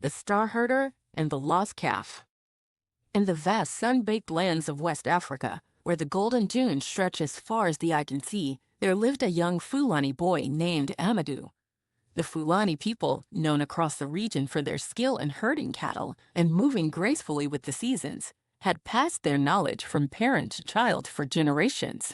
the star herder, and the lost calf. In the vast sun-baked lands of West Africa, where the golden dunes stretch as far as the eye can see, there lived a young Fulani boy named Amadou. The Fulani people, known across the region for their skill in herding cattle and moving gracefully with the seasons, had passed their knowledge from parent to child for generations.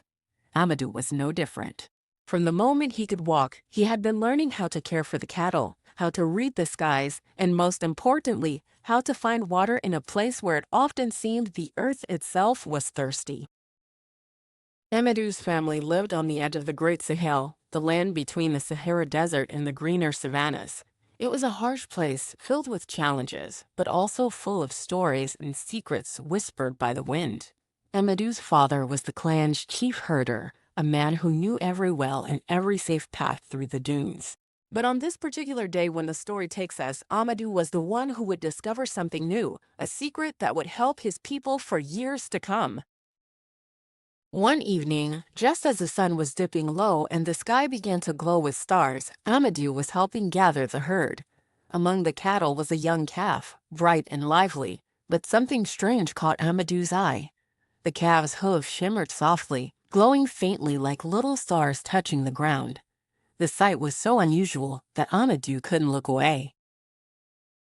Amadou was no different. From the moment he could walk, he had been learning how to care for the cattle, how to read the skies, and most importantly, how to find water in a place where it often seemed the earth itself was thirsty. Amadou's family lived on the edge of the Great Sahel, the land between the Sahara Desert and the greener savannas. It was a harsh place filled with challenges, but also full of stories and secrets whispered by the wind. Amadou's father was the clan's chief herder, a man who knew every well and every safe path through the dunes. But on this particular day when the story takes us, Amadou was the one who would discover something new, a secret that would help his people for years to come. One evening, just as the sun was dipping low and the sky began to glow with stars, Amadou was helping gather the herd. Among the cattle was a young calf, bright and lively, but something strange caught Amadou's eye. The calf's hooves shimmered softly, glowing faintly like little stars touching the ground. The sight was so unusual that Amadou couldn't look away.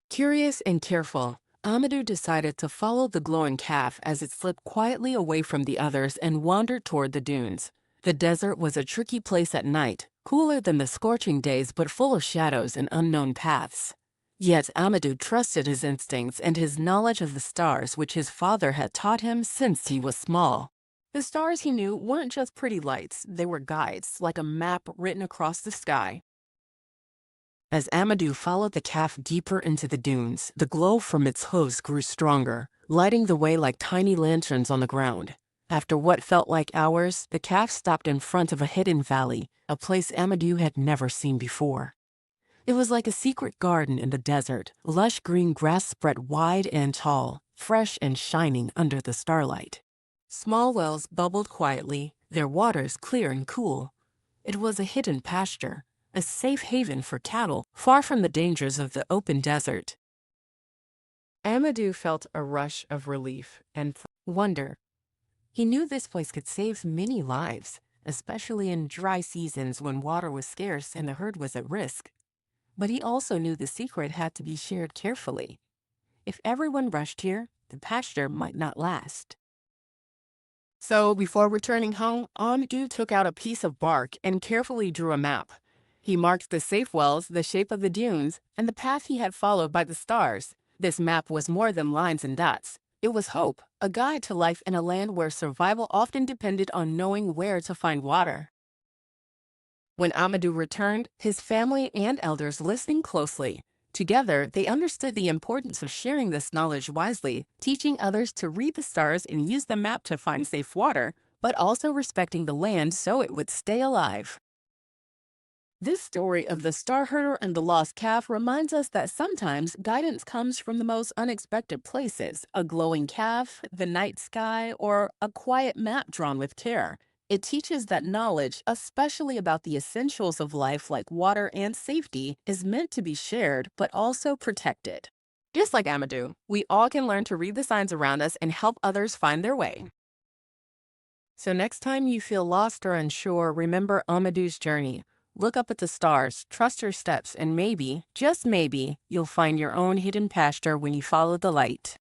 Curious and careful, Amadou decided to follow the glowing calf as it slipped quietly away from the others and wandered toward the dunes. The desert was a tricky place at night, cooler than the scorching days but full of shadows and unknown paths. Yet Amadou trusted his instincts and his knowledge of the stars which his father had taught him since he was small. The stars, he knew, weren't just pretty lights, they were guides, like a map written across the sky. As Amadou followed the calf deeper into the dunes, the glow from its hooves grew stronger, lighting the way like tiny lanterns on the ground. After what felt like hours, the calf stopped in front of a hidden valley, a place Amadou had never seen before. It was like a secret garden in the desert, lush green grass spread wide and tall, fresh and shining under the starlight. Small wells bubbled quietly, their waters clear and cool. It was a hidden pasture, a safe haven for cattle, far from the dangers of the open desert. Amadou felt a rush of relief and wonder. He knew this place could save many lives, especially in dry seasons when water was scarce and the herd was at risk. But he also knew the secret had to be shared carefully. If everyone rushed here, the pasture might not last. So before returning home, Amadou took out a piece of bark and carefully drew a map. He marked the safe wells, the shape of the dunes, and the path he had followed by the stars. This map was more than lines and dots. It was hope, a guide to life in a land where survival often depended on knowing where to find water. When Amadou returned, his family and elders listened closely. Together, they understood the importance of sharing this knowledge wisely, teaching others to read the stars and use the map to find safe water, but also respecting the land so it would stay alive. This story of the star herder and the lost calf reminds us that sometimes guidance comes from the most unexpected places, a glowing calf, the night sky, or a quiet map drawn with care. It teaches that knowledge, especially about the essentials of life like water and safety, is meant to be shared but also protected. Just like Amadou, we all can learn to read the signs around us and help others find their way. So next time you feel lost or unsure, remember Amadou's journey. Look up at the stars, trust your steps, and maybe, just maybe, you'll find your own hidden pasture when you follow the light.